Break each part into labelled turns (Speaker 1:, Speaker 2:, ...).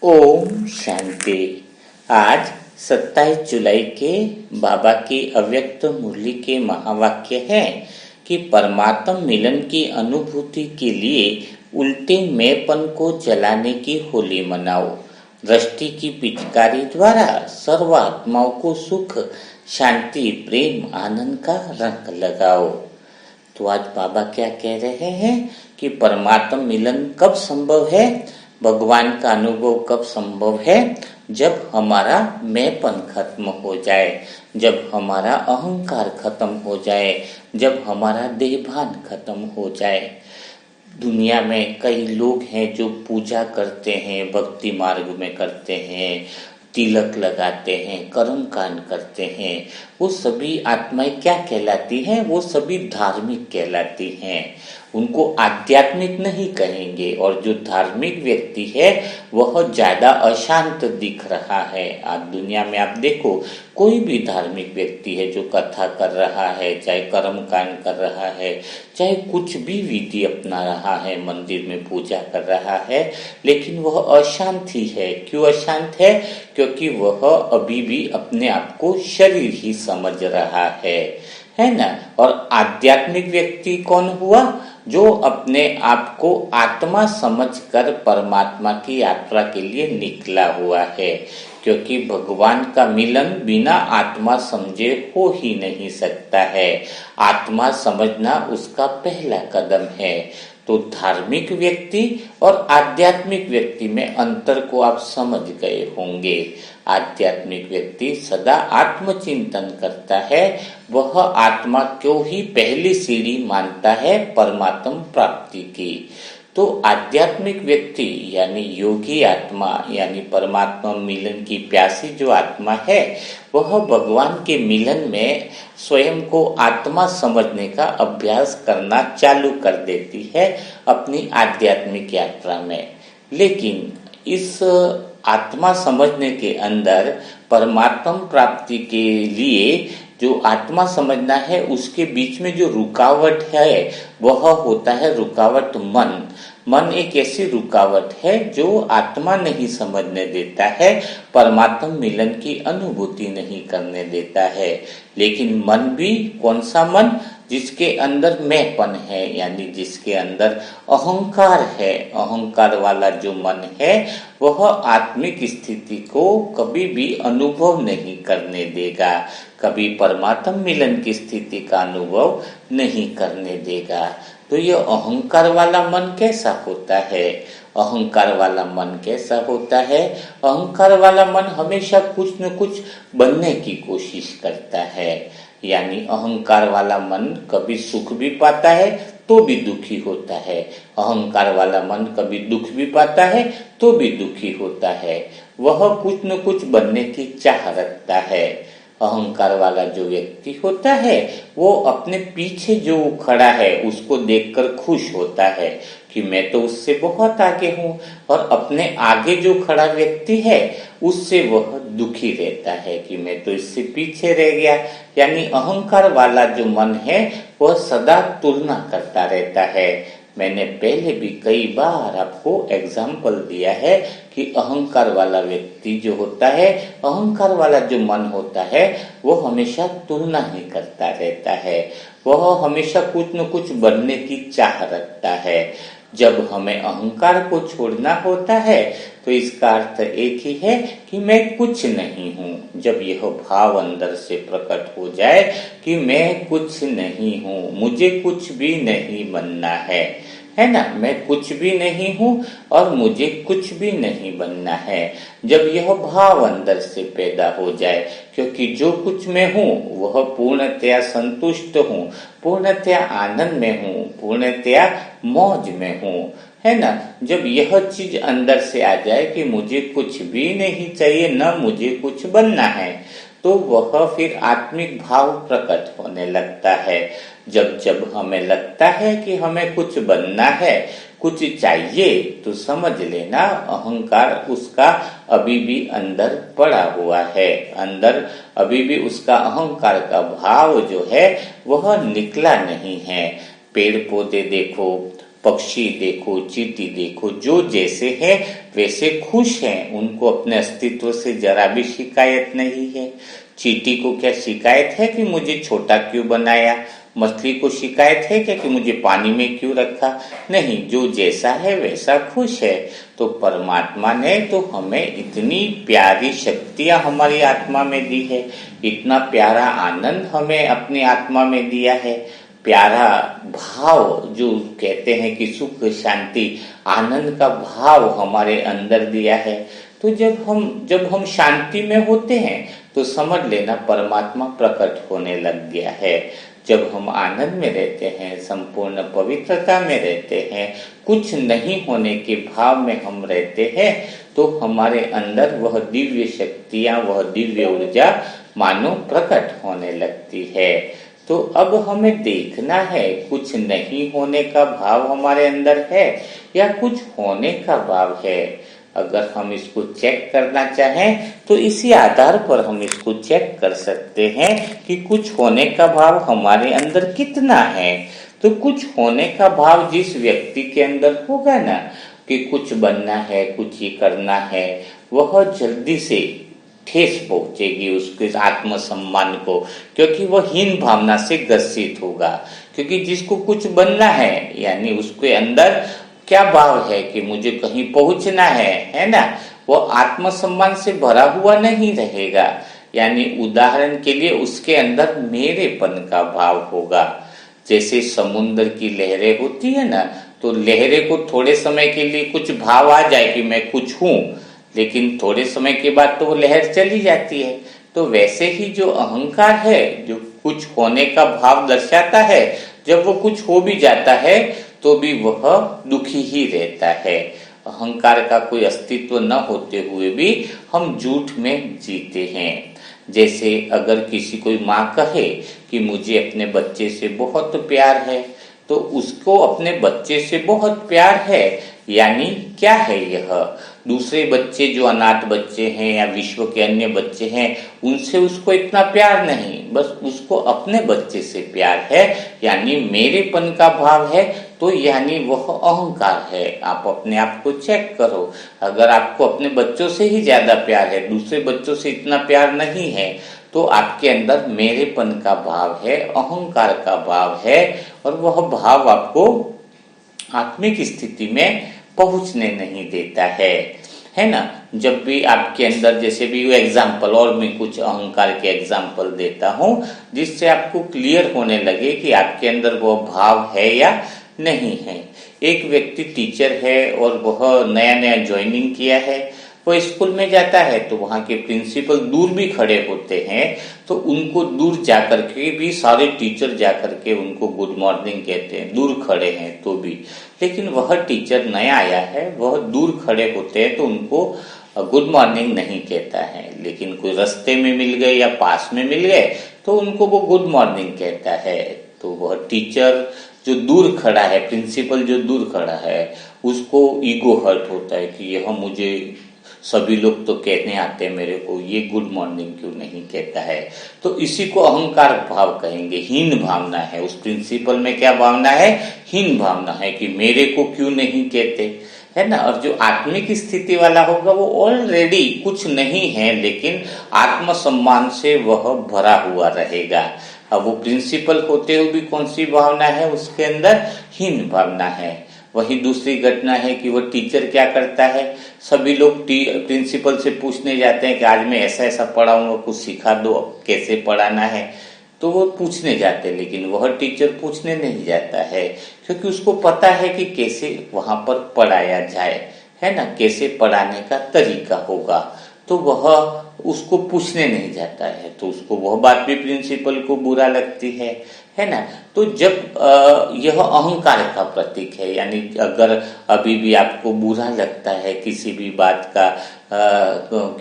Speaker 1: ओम शांति। आज 27 जुलाई के बाबा की अव्यक्त मुरली के महावाक्य है कि परमात्म मिलन की अनुभूति के लिए उल्टे मैंपन को जलाने की होली मनाओ। दृष्टि की पिचकारी द्वारा सर्व आत्माओं को सुख, शांति, प्रेम, आनंद का रंग लगाओ। तो आज बाबा क्या कह रहे हैं कि परमात्म मिलन कब संभव है, भगवान का अनुभव कब संभव है? जब हमारा मैंपन खत्म हो जाए, जब हमारा अहंकार खत्म हो जाए, जब हमारा देहभान खत्म हो जाए। दुनिया में कई लोग हैं जो पूजा करते हैं, भक्ति मार्ग में करते हैं, तिलक लगाते हैं, कर्म कांड करते हैं। वो सभी आत्माएं क्या कहलाती हैं? वो सभी धार्मिक कहलाती हैं। उनको आध्यात्मिक नहीं कहेंगे। और जो धार्मिक व्यक्ति है वह ज्यादा अशांत दिख रहा है। आज दुनिया में आप देखो, कोई भी धार्मिक व्यक्ति है जो कथा कर रहा है, चाहे कर्म कांड कर रहा है, चाहे कुछ भी विधि अपना रहा है, मंदिर में पूजा कर रहा है, लेकिन वह अशांत ही है। क्यों अशांत है? क्योंकि वह अभी भी अपने आप को शरीर ही समझ रहा है ना। और आध्यात्मिक व्यक्ति कौन हुआ? जो अपने आप को आत्मा समझकर परमात्मा की यात्रा के लिए निकला हुआ है। क्योंकि भगवान का मिलन बिना आत्मा समझे हो ही नहीं सकता है। आत्मा समझना उसका पहला कदम है। तो धार्मिक व्यक्ति और आध्यात्मिक व्यक्ति में अंतर को आप समझ गए होंगे। आध्यात्मिक व्यक्ति सदा आत्मचिंतन करता है। वह आत्मा को ही पहली सीढ़ी मानता है परमात्म प्राप्ति की। तो आध्यात्मिक व्यक्ति यानी योगी आत्मा, यानी परमात्मा मिलन की प्यासी जो आत्मा है, वह भगवान के मिलन में स्वयं को आत्मा समझने का अभ्यास करना चालू कर देती है अपनी आध्यात्मिक यात्रा में। लेकिन इस आत्मा समझने के अंदर परमात्म प्राप्ति के लिए जो आत्मा समझना है, उसके बीच में जो रुकावट है वह होता है रुकावट मन। मन एक ऐसी रुकावट है जो आत्मा नहीं समझने देता है, परमात्म मिलन की अनुभूति नहीं करने देता है। लेकिन मन भी कौन सा मन? जिसके अंदर मैंपन है, यानी जिसके अंदर अहंकार है। अहंकार वाला जो मन है वह आत्मिक स्थिति को कभी भी अनुभव नहीं करने देगा, कभी परमात्म मिलन की स्थिति का अनुभव नहीं करने देगा। तो ये अहंकार वाला मन कैसा होता है? अहंकार वाला मन कैसा होता है? अहंकार वाला मन हमेशा कुछ न कुछ बनने की कोशिश करता है। यानी अहंकार वाला मन कभी सुख भी पाता है तो भी दुखी होता है, अहंकार वाला मन कभी दुख भी पाता है तो भी दुखी होता है। वह कुछ न कुछ बनने की चाह रखता है। अहंकार वाला जो व्यक्ति होता है वो अपने पीछे जो खड़ा है उसको देखकर खुश होता है कि मैं तो उससे बहुत आगे हूँ, और अपने आगे जो खड़ा व्यक्ति है उससे वह दुखी रहता है कि मैं तो इससे पीछे रह गया। यानी अहंकार वाला जो मन है वह सदा तुलना करता रहता है। मैंने पहले भी कई बार आपको एग्जाम्पल दिया है कि अहंकार वाला व्यक्ति जो होता है, अहंकार वाला जो मन होता है, वो हमेशा तुलना ही करता रहता है। वह हमेशा कुछ न कुछ बनने की चाह रखता है। जब हमें अहंकार को छोड़ना होता है तो इसका अर्थ एक ही है कि मैं कुछ नहीं हूँ। जब यह भाव अंदर से प्रकट हो जाए कि मैं कुछ नहीं हूँ, मुझे कुछ भी नहीं बनना है ना, मैं कुछ भी नहीं हूँ और मुझे कुछ भी नहीं बनना है। जब यह भाव अंदर से पैदा हो जाए, क्योंकि जो कुछ मैं हूँ वह पूर्णतया संतुष्ट हूँ, पूर्णतया आनंद में हूँ, पूर्णतया मौज में हूँ, है ना। जब यह चीज अंदर से आ जाए कि मुझे कुछ भी नहीं चाहिए, न मुझे कुछ बनना है, तो वह फिर आत्मिक भाव प्रकट होने लगता है। जब जब हमें लगता है कि हमें कुछ बनना है, कुछ चाहिए, तो समझ लेना अहंकार उसका अभी भी अंदर पड़ा हुआ है। अंदर अभी भी उसका अहंकार का भाव जो है वह निकला नहीं है। पेड़ पौधे देखो, पक्षी देखो, चींटी देखो, जो जैसे है वैसे खुश हैं, उनको अपने अस्तित्व से जरा भी शिकायत नहीं है। चींटी को क्या शिकायत है कि मुझे छोटा क्यों बनाया? मछली को शिकायत है क्या कि मुझे पानी में क्यों रखा? नहीं, जो जैसा है वैसा खुश है। तो परमात्मा ने तो हमें इतनी प्यारी शक्तियां हमारी आत्मा में दी है, इतना प्यारा आनंद हमें अपनी आत्मा में दिया है, प्यारा भाव जो कहते हैं कि सुख, शांति, आनंद का भाव हमारे अंदर दिया है। तो जब हम शांति में होते हैं तो समझ लेना परमात्मा प्रकट होने लग गया है। जब हम आनंद में रहते हैं, संपूर्ण पवित्रता में रहते हैं, कुछ नहीं होने के भाव में हम रहते हैं, तो हमारे अंदर वह दिव्य शक्तियां, वह दिव्य ऊर्जा मानो प्रकट होने लगती है। तो अब हमें देखना है कुछ नहीं होने का भाव हमारे अंदर है या कुछ होने का भाव है। अगर हम इसको चेक करना चाहें तो इसी आधार पर हम इसको चेक कर सकते हैं कि कुछ होने का भाव हमारे अंदर कितना है। तो कुछ होने का भाव जिस व्यक्ति के अंदर होगा ना कि कुछ बनना है, कुछ ये करना है, वह जल्दी से ठेस पहुंचेगी उसके आत्मसम्मान को, क्योंकि वह हीन भावना से ग्रसित होगा। क्योंकि जिसको कुछ बनना है यानी उसके अंदर क्या भाव है कि मुझे कहीं पहुंचना है ना, वो आत्मसम्मान से भरा हुआ नहीं रहेगा। यानी उदाहरण के लिए उसके अंदर मेरेपन का भाव होगा। जैसे समुद्र की लहरें होती है ना, तो लहरें को थोड़े समय के लिए कुछ भाव आ जाए कि मैं कुछ हूं, लेकिन थोड़े समय के बाद तो वो लहर चली जाती है। तो वैसे ही जो अहंकार है, जो कुछ होने का भाव दर्शाता है, जब वो कुछ हो भी जाता है तो भी वह दुखी ही रहता है। अहंकार का कोई अस्तित्व न होते हुए भी हम झूठ में जीते हैं। जैसे अगर किसी कोई माँ कहे कि मुझे अपने बच्चे से बहुत प्यार है, तो उसको अपने बच्चे से बहुत प्यार है यानी क्या है यह? दूसरे बच्चे जो अनाथ बच्चे हैं या विश्व के अन्य बच्चे हैं, उनसे उसको इतना प्यार नहीं, बस उसको अपने बच्चे से प्यार है, यानी मेरेपन का भाव है। तो यानी वह अहंकार है। आप अपने आप को चेक करो, अगर आपको अपने बच्चों से ही ज्यादा प्यार है, दूसरे बच्चों से इतना प्यार नहीं है, तो आपके अंदर मेरेपन का भाव है, अहंकार का भाव है, और वह भाव आपको आत्मिक स्थिति में पहुंचने नहीं देता है ना। जब भी आपके अंदर, जैसे भी एग्जाम्पल, और मैं कुछ अहंकार के एग्जाम्पल देता हूं जिससे आपको क्लियर होने लगे कि आपके अंदर वो भाव है या नहीं है। एक व्यक्ति टीचर है और वह नया नया ज्वाइनिंग किया है, वो स्कूल में जाता है तो वहां के प्रिंसिपल दूर भी खड़े होते हैं, तो उनको दूर जाकर के भी सारे टीचर जाकर के उनको गुड मॉर्निंग कहते हैं, दूर खड़े हैं तो भी। लेकिन वह टीचर नया आया है, वह दूर खड़े होते हैं तो उनको गुड मॉर्निंग नहीं कहता है। लेकिन कोई रास्ते में मिल गए या पास में मिल गए तो उनको वो गुड मॉर्निंग कहता है। तो वह टीचर जो दूर खड़ा है, प्रिंसिपल जो दूर खड़ा है, उसको ईगो हर्ट होता है कि यह मुझे सभी लोग तो कहने आते हैं मेरे को, ये गुड मॉर्निंग क्यों नहीं कहता है। तो इसी को अहंकार भाव कहेंगे, हीन भावना है। उस प्रिंसिपल में क्या भावना है? हीन भावना है कि मेरे को क्यों नहीं कहते, है ना। और जो आत्मिक स्थिति वाला होगा वो ऑलरेडी कुछ नहीं है, लेकिन आत्मसम्मान से वह भरा हुआ रहेगा। अब वो प्रिंसिपल होते हुए भी कौन सी भावना है उसके अंदर? हीन भावना है। वही दूसरी घटना है कि वो टीचर क्या करता है, सभी लोग प्रिंसिपल से पूछने जाते हैं कि आज मैं ऐसा ऐसा पढ़ाऊंगा, कुछ सिखा दो, कैसे पढ़ाना है। तो वो पूछने जाते हैं, लेकिन वह टीचर पूछने नहीं जाता है, क्योंकि उसको पता है कि कैसे वहां पर पढ़ाया जाए, है ना, कैसे पढ़ाने का तरीका होगा। तो वह उसको पूछने नहीं जाता है, तो उसको वह बात भी प्रिंसिपल को बुरा लगती है ना। तो जब यह अहंकार का प्रतीक है, यानी अगर अभी भी आपको बुरा लगता है किसी भी बात का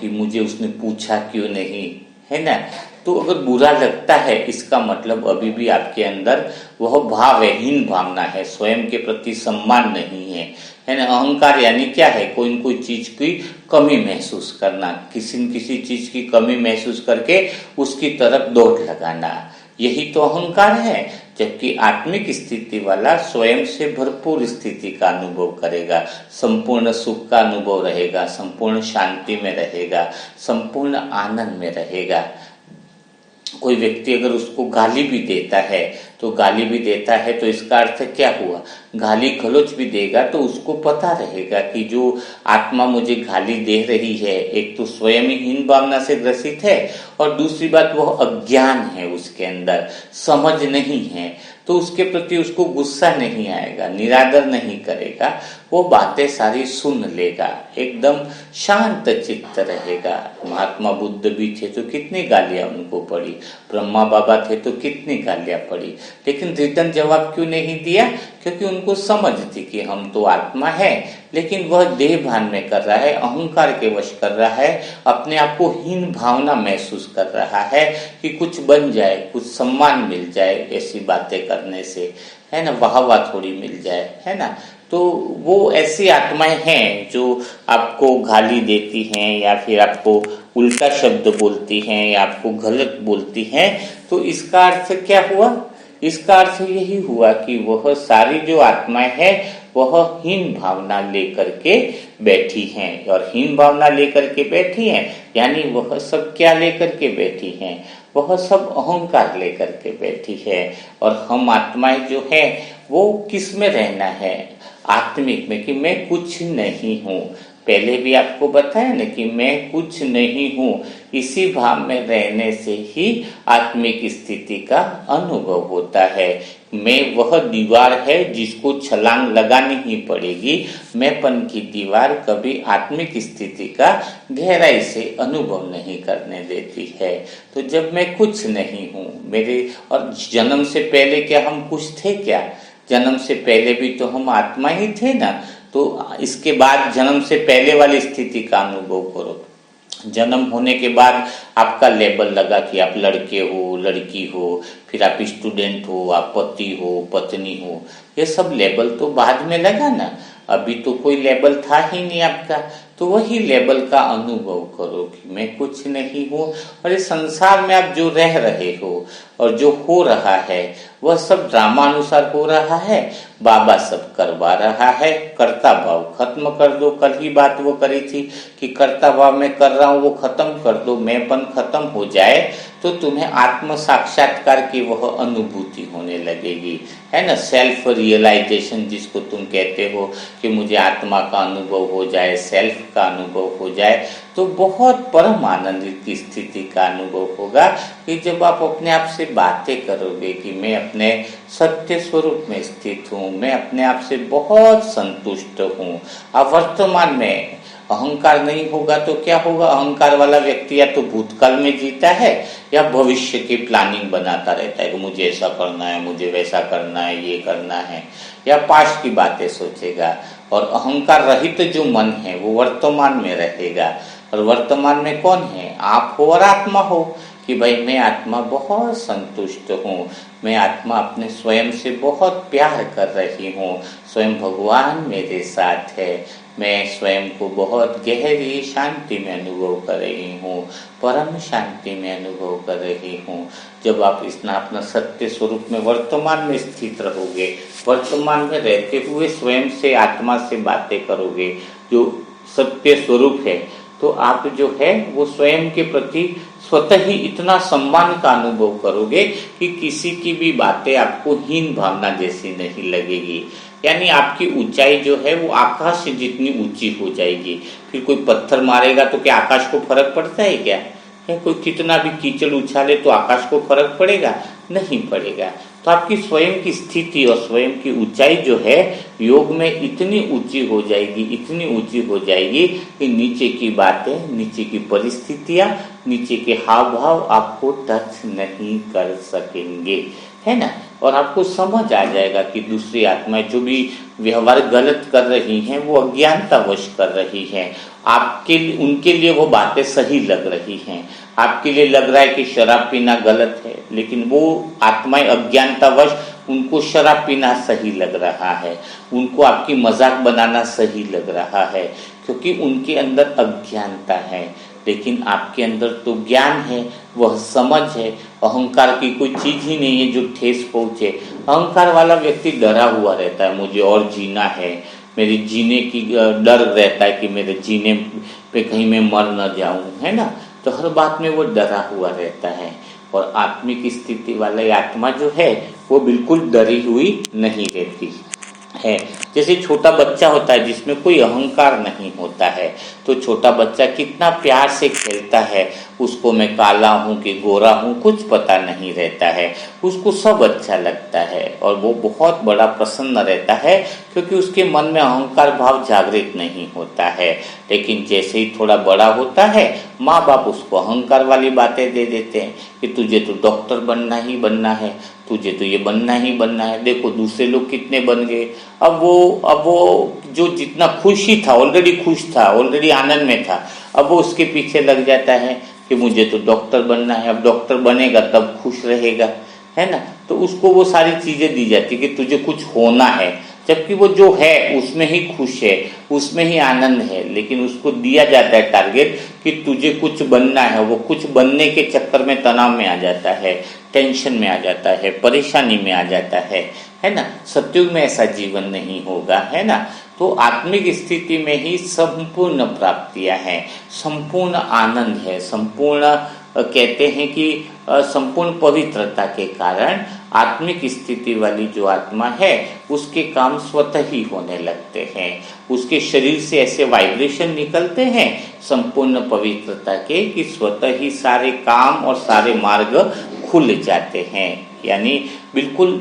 Speaker 1: कि मुझे उसने पूछा क्यों नहीं, है ना, तो अगर बुरा लगता है इसका मतलब अभी भी आपके अंदर वह भाव है, हीन भावना है, स्वयं के प्रति सम्मान नहीं है ना। अहंकार यानी क्या है? कोई न कोई चीज की कमी महसूस करना, किसी न किसी चीज की कमी महसूस करके उसकी तरफ दौड़ लगाना, यही तो अहंकार है। जबकि आत्मिक स्थिति वाला स्वयं से भरपूर स्थिति का अनुभव करेगा, संपूर्ण सुख का अनुभव रहेगा, संपूर्ण शांति में रहेगा, संपूर्ण आनंद में रहेगा। कोई व्यक्ति अगर उसको गाली भी देता है तो इसका अर्थ क्या हुआ? गाली गलौज भी देगा तो उसको पता रहेगा कि जो आत्मा मुझे गाली दे रही है, एक तो स्वयं ही हीन भावना से ग्रसित है और दूसरी बात वह अज्ञान है, उसके अंदर समझ नहीं है, तो उसके प्रति उसको गुस्सा नहीं आएगा, निरादर नहीं करेगा, वो बातें सारी सुन लेगा, एकदम शांत चित्त रहेगा। महात्मा बुद्ध भी थे तो कितनी गालियां उनको पड़ी, ब्रह्मा बाबा थे तो कितनी गालियां पड़ी, लेकिन रिटर्न जवाब क्यों नहीं दिया? क्योंकि उनको समझ थी कि हम तो आत्मा है, लेकिन वह देह भान में कर रहा है, अहंकार के वश कर रहा है, अपने आप को हीन भावना महसूस कर रहा है कि कुछ बन जाए, कुछ सम्मान मिल जाए ऐसी बातें करने से, है ना, वाहवाह थोड़ी मिल जाए, है ना। तो वो ऐसी आत्माएं हैं जो आपको गाली देती हैं या फिर आपको उल्टा शब्द बोलती हैं या आपको गलत बोलती हैं। तो इसका अर्थ क्या हुआ? इसका अर्थ यही हुआ कि वह सारी जो आत्माएं हैं वह हीन भावना लेकर के बैठी हैं, और हीन भावना लेकर के बैठी हैं यानी वह सब क्या लेकर के बैठी हैं? वह सब अहंकार लेकर के बैठी है। और हम आत्माएं जो है वो किस में रहना है? आत्मिक में, कि मैं कुछ नहीं हूँ। पहले भी आपको बताया ना कि मैं कुछ नहीं हूँ, इसी भाव में रहने से ही आत्मिक स्थिति का अनुभव होता है। मैं वह दीवार है जिसको छलांग लगानी ही पड़ेगी। मैंपन की दीवार कभी आत्मिक स्थिति का गहराई से अनुभव नहीं करने देती है। तो जब मैं कुछ नहीं हूँ, मेरे और जन्म से पहले क्या हम कुछ थे क्या? जन्म से पहले भी तो हम आत्मा ही थे ना। तो इसके बाद जन्म से पहले वाली स्थिति का अनुभव करो। जन्म होने के बाद आपका लेबल लगा कि आप लड़के हो, लड़की हो, फिर आप स्टूडेंट हो, आप पति हो, पत्नी हो, ये सब लेबल तो बाद में लगा ना। अभी तो कोई लेबल था ही नहीं आपका। तो वही लेबल का अनुभव करो कि मैं कुछ नहीं हूँ, और इस संसार में आप जो रह रहे हो और जो हो रहा है वह सब ड्रामानुसार हो रहा है। बाबा सब करवा रहा है। कर्ता भाव खत्म कर दो। कल ही बात वो करी थी कि कर्ता भाव में कर रहा हूँ वो खत्म कर दो, मैंपन खत्म हो जाए तो तुम्हें आत्म साक्षात्कार की वह अनुभूति होने लगेगी, है ना। सेल्फ रियलाइजेशन जिसको तुम कहते हो कि मुझे आत्मा का अनुभव हो जाए, सेल्फ का अनुभव हो जाए, तो बहुत परम आनंदित की स्थिति का अनुभव होगा कि जब आप अपने आप से बातें करोगे कि मैं अपने सत्य स्वरूप में स्थित हूँ, मैं अपने आप से बहुत संतुष्ट हूँ। अब वर्तमान में अहंकार नहीं होगा तो क्या होगा? अहंकार वाला व्यक्ति या तो भूतकाल में जीता है या भविष्य की प्लानिंग बनाता रहता है कि मुझे ऐसा करना है, मुझे वैसा करना है, ये करना है, या पास्ट की बातें सोचेगा। और अहंकार रहित जो मन है वो वर्तमान में रहेगा। और वर्तमान में कौन है? आप हो और आत्मा हो कि भाई मैं आत्मा बहुत संतुष्ट हूँ, मैं आत्मा अपने स्वयं से बहुत प्यार कर रही हूँ, स्वयं भगवान मेरे साथ है, मैं स्वयं को बहुत गहरी शांति में अनुभव कर रही हूँ, परम शांति में अनुभव कर रही हूँ। जब आप अपना सत्य स्वरूप में वर्तमान में स्थित रहोगे, वर्तमान में रहते हुए स्वयं से आत्मा से बातें करोगे जो सत्य स्वरूप है, तो आप जो है वो स्वयं के प्रति स्वतः ही इतना सम्मान का अनुभव करोगे कि किसी की भी बातें आपको हीन भावना जैसी नहीं लगेगी। यानी आपकी ऊंचाई जो है वो आकाश से जितनी ऊंची हो जाएगी। फिर कोई पत्थर मारेगा तो क्या आकाश को फर्क पड़ता है क्या? कोई कितना भी कीचड़ उछाले तो आकाश को फर्क पड़ेगा? नहीं पड़ेगा। तो आपकी स्वयं की स्थिति और स्वयं की ऊंचाई जो है योग में इतनी ऊंची हो जाएगी, इतनी ऊंची हो जाएगी कि नीचे की बातें, नीचे की परिस्थितियां, नीचे के हाव भाव आपको टच नहीं कर सकेंगे, है ना। और आपको समझ आ जाएगा कि दूसरी आत्माएं जो भी व्यवहार गलत कर रही हैं वो अज्ञानतावश कर रही हैं। उनके लिए वो बातें सही लग रही हैं। आपके लिए लग रहा है कि शराब पीना गलत है, लेकिन वो आत्माएं अज्ञानतावश उनको शराब पीना सही लग रहा है, उनको आपकी मजाक बनाना सही लग रहा है, क्योंकि उनके अंदर अज्ञानता है। लेकिन आपके अंदर तो ज्ञान है, वह समझ है। अहंकार की कोई चीज ही नहीं है जो ठेस पहुंचे। अहंकार वाला व्यक्ति डरा हुआ रहता है, मुझे और जीना है, मेरे जीने की डर रहता है कि मेरे जीने पे कहीं मैं मर न जाऊं, है ना। तो हर बात में वो डरा हुआ रहता है। और आत्मिक स्थिति वाली आत्मा जो है वो बिल्कुल डरी हुई नहीं रहती है। जैसे छोटा बच्चा होता है जिसमें कोई अहंकार नहीं होता है, तो छोटा बच्चा कितना प्यार से खेलता है, उसको मैं काला हूँ कि गोरा हूँ कुछ पता नहीं रहता है, उसको सब अच्छा लगता है और वो बहुत बड़ा प्रसन्न रहता है, क्योंकि उसके मन में अहंकार भाव जागृत नहीं होता है। लेकिन जैसे ही थोड़ा बड़ा होता है, माँ बाप उसको अहंकार वाली बातें दे देते हैं कि तुझे तो डॉक्टर बनना ही बनना है, तुझे तो ये बनना ही बनना है, देखो दूसरे लोग कितने बन गए। अब वो जो जितना खुश ही था, ऑलरेडी खुश था, ऑलरेडी आनंद में था, अब वो उसके पीछे लग जाता है कि मुझे तो डॉक्टर बनना है, अब डॉक्टर बनेगा तब खुश रहेगा, है ना। तो उसको वो सारी चीजें दी जाती कि तुझे कुछ होना है, जबकि वो जो है उसमें ही खुश है, उसमें ही आनंद है। लेकिन उसको दिया जाता है टारगेट कि तुझे कुछ बनना है, वो कुछ बनने के चक्कर में तनाव में आ जाता है, टेंशन में आ जाता है, परेशानी में आ जाता है ना। सतयुग में ऐसा जीवन नहीं होगा, है ना। तो आत्मिक स्थिति में ही संपूर्ण प्राप्तियां हैं, संपूर्ण आनंद है, संपूर्ण कहते हैं कि संपूर्ण पवित्रता के कारण आत्मिक स्थिति वाली जो आत्मा है उसके काम स्वतः ही होने लगते हैं। उसके शरीर से ऐसे वाइब्रेशन निकलते हैं संपूर्ण पवित्रता के कि स्वतः ही सारे काम और सारे मार्ग खुल जाते हैं। यानी बिल्कुल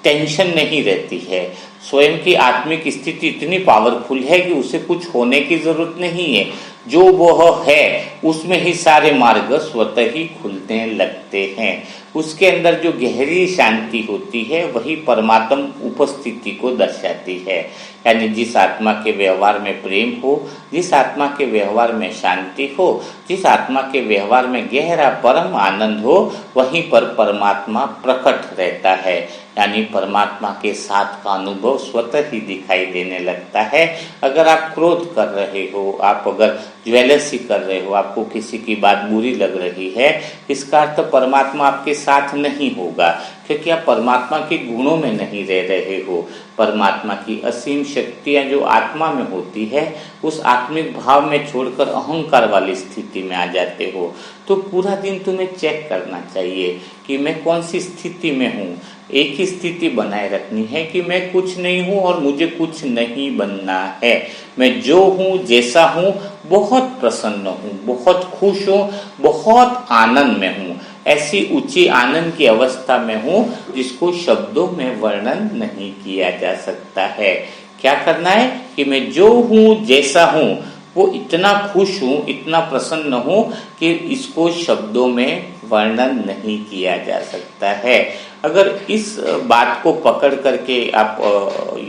Speaker 1: टेंशन नहीं रहती है। स्वयं की आत्मिक स्थिति इतनी पावरफुल है कि उसे कुछ होने की जरूरत नहीं है, जो वह है उसमें ही सारे मार्ग स्वतः ही खुलने लगते हैं। उसके अंदर जो गहरी शांति होती है वही परमात्म उपस्थिति को दर्शाती है। यानी जिस आत्मा के व्यवहार में प्रेम हो, जिस आत्मा के व्यवहार में शांति हो, जिस आत्मा के व्यवहार में गहरा परम आनंद हो, वहीं पर परमात्मा प्रकट रहता है। यानी परमात्मा के साथ का अनुभव स्वतः ही दिखाई देने लगता है। अगर आप क्रोध कर रहे हो, आप अगर ज्वेलसी कर रहे हो, आपको किसी की बात बुरी लग रही है, इसका अर्थ परमात्मा आपके साथ नहीं होगा, क्योंकि आप परमात्मा के गुणों में नहीं रह रहे हो। परमात्मा की असीम शक्तियां जो आत्मा में होती है उस आत्मिक भाव में छोड़कर अहंकार वाली स्थिति में आ जाते हो। तो पूरा दिन तुम्हें चेक करना चाहिए कि मैं कौन सी स्थिति में हूँ। एक ही स्थिति बनाए रखनी है कि मैं कुछ नहीं हूँ और मुझे कुछ नहीं बनना है। मैं जो हूँ, जैसा हूँ, बहुत प्रसन्न हूँ, बहुत खुश हूँ, बहुत आनंद में हूँ। ऐसी ऊंची आनंद की अवस्था में हूँ जिसको शब्दों में वर्णन नहीं किया जा सकता है। क्या करना है कि मैं जो हूँ, जैसा हूँ, वो इतना खुश हूँ, इतना प्रसन्न हूँ कि इसको शब्दों में वर्णन नहीं किया जा सकता है। अगर इस बात को पकड़ करके आप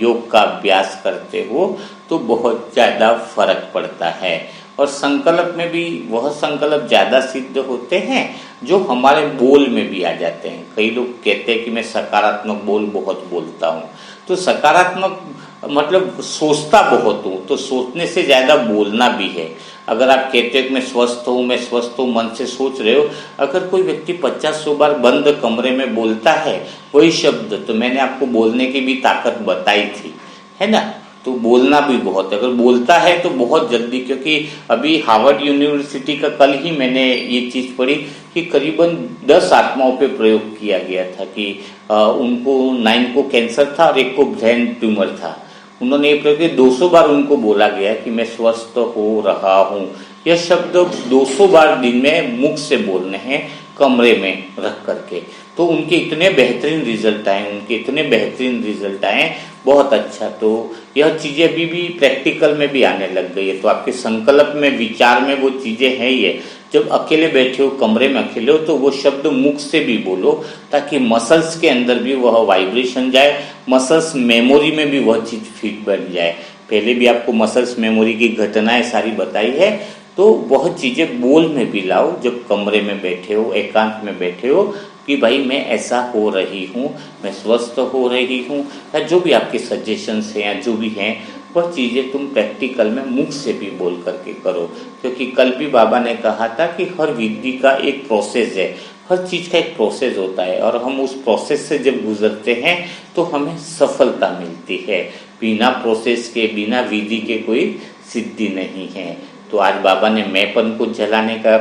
Speaker 1: योग का अभ्यास करते हो तो बहुत ज़्यादा फर्क पड़ता है। और संकल्प में भी वह संकल्प ज़्यादा सिद्ध होते हैं जो हमारे बोल में भी आ जाते हैं। कई लोग कहते हैं कि मैं सकारात्मक बोल बहुत बोलता हूँ, तो सकारात्मक मतलब सोचता बहुत हूँ, तो सोचने से ज़्यादा बोलना भी है। अगर आप कहते हो कि मैं स्वस्थ हूँ, मैं स्वस्थ हूँ, मन से सोच रहे हो, अगर कोई व्यक्ति 50-100 बार बंद कमरे में बोलता है वही शब्द, तो मैंने आपको बोलने की भी ताकत बताई थी, है ना। तो बोलना भी बहुत है, अगर बोलता है तो बहुत जल्दी, क्योंकि अभी हार्वर्ड यूनिवर्सिटी का कल ही मैंने ये चीज़ पढ़ी कि करीबन 10 आत्माओं पे प्रयोग किया गया था कि उनको 9 को कैंसर था और 1 को ब्रेन ट्यूमर था। उन्होंने ये प्रयोग किया, 200 बार उनको बोला गया कि मैं स्वस्थ हो रहा हूँ। यह शब्द 200 बार दिन में मुख से बोलने हैं कमरे में रख करके, तो उनके इतने बेहतरीन रिजल्ट आए, उनके इतने बेहतरीन रिजल्ट आए, बहुत अच्छा। तो यह चीज़ें अभी भी प्रैक्टिकल में भी आने लग गई है। तो आपके संकल्प में, विचार में वो चीज़ें हैं ही है। जब अकेले बैठे हो, कमरे में अकेले हो, तो वो शब्द मुख से भी बोलो ताकि मसल्स के अंदर भी वह वाइब्रेशन जाए, मसल्स मेमोरी में भी वह चीज़ फिट बन जाए। पहले भी आपको मसल्स मेमोरी की घटनाएं सारी बताई है, तो वह चीज़ें बोल में भी लाओ जब कमरे में बैठे हो, एकांत में बैठे हो, कि भाई मैं ऐसा हो रही हूँ, मैं स्वस्थ हो रही हूँ, या जो भी आपके सजेशंस हैं या जो भी हैं वह चीज़ें तुम प्रैक्टिकल में मुख से भी बोल करके करो, क्योंकि कल भी बाबा ने कहा था कि हर विधि का एक प्रोसेस है, हर चीज़ का एक प्रोसेस होता है और हम उस प्रोसेस से जब गुजरते हैं तो हमें सफलता मिलती है। बिना प्रोसेस के, बिना विधि के कोई सिद्धि नहीं है। तो आज बाबा ने मैंपन को जलाने का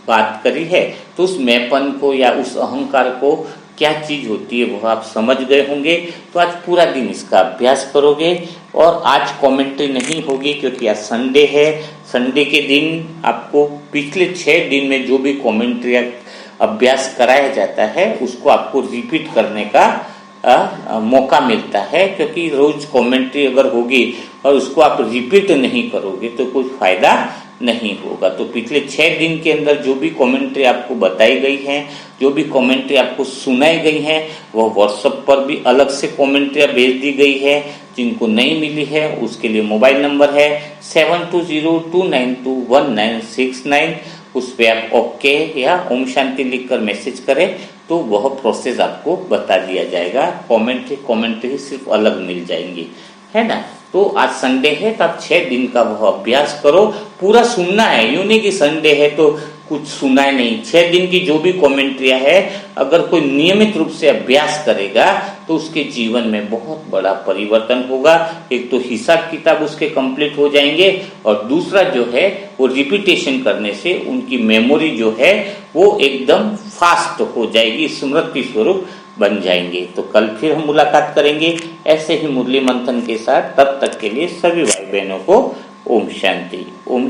Speaker 1: बात करी है, तो उस मैंपन को या उस अहंकार को क्या चीज़ होती है वो आप समझ गए होंगे। तो आज पूरा दिन इसका अभ्यास करोगे और आज कमेंट्री नहीं होगी क्योंकि आज संडे है। संडे के दिन आपको पिछले 6 दिन में जो भी कमेंट्री अभ्यास कराया जाता है उसको आपको रिपीट करने का मौका मिलता है, क्योंकि रोज कमेंट्री अगर होगी और उसको आप रिपीट नहीं करोगे तो कोई फायदा नहीं होगा। तो पिछले 6 दिन के अंदर जो भी कमेंट्री आपको बताई गई है, जो भी कमेंट्री आपको सुनाई गई है, वह व्हाट्सएप पर भी अलग से कमेंट्रियाँ भेज दी गई है। जिनको नहीं मिली है उसके लिए मोबाइल नंबर है 7202921969, उस पर आप ओके या ओम शांति लिखकर मैसेज करें तो वह प्रोसेस आपको बता दिया जाएगा। कमेंट्री सिर्फ अलग मिल जाएंगी, है ना। तो आज संडे है तो आप 6 दिन का वह अभ्यास करो, पूरा सुनना है, यूं नहीं कि संडे है तो कुछ सुना है नहीं। 6 दिन की जो भी कमेंट्रिया है अगर कोई नियमित रूप से अभ्यास करेगा तो उसके जीवन में बहुत बड़ा परिवर्तन होगा। एक तो हिसाब किताब उसके कंप्लीट हो जाएंगे और दूसरा जो है वो रिपीटेशन करने से उनकी मेमोरी जो है वो एकदम फास्ट हो जाएगी, स्मृति स्वरूप बन जाएंगे। तो कल फिर हम मुलाकात करेंगे ऐसे ही मुरली मंथन के साथ। तब तक के लिए सभी भाई बहनों को ओम शांति। ओम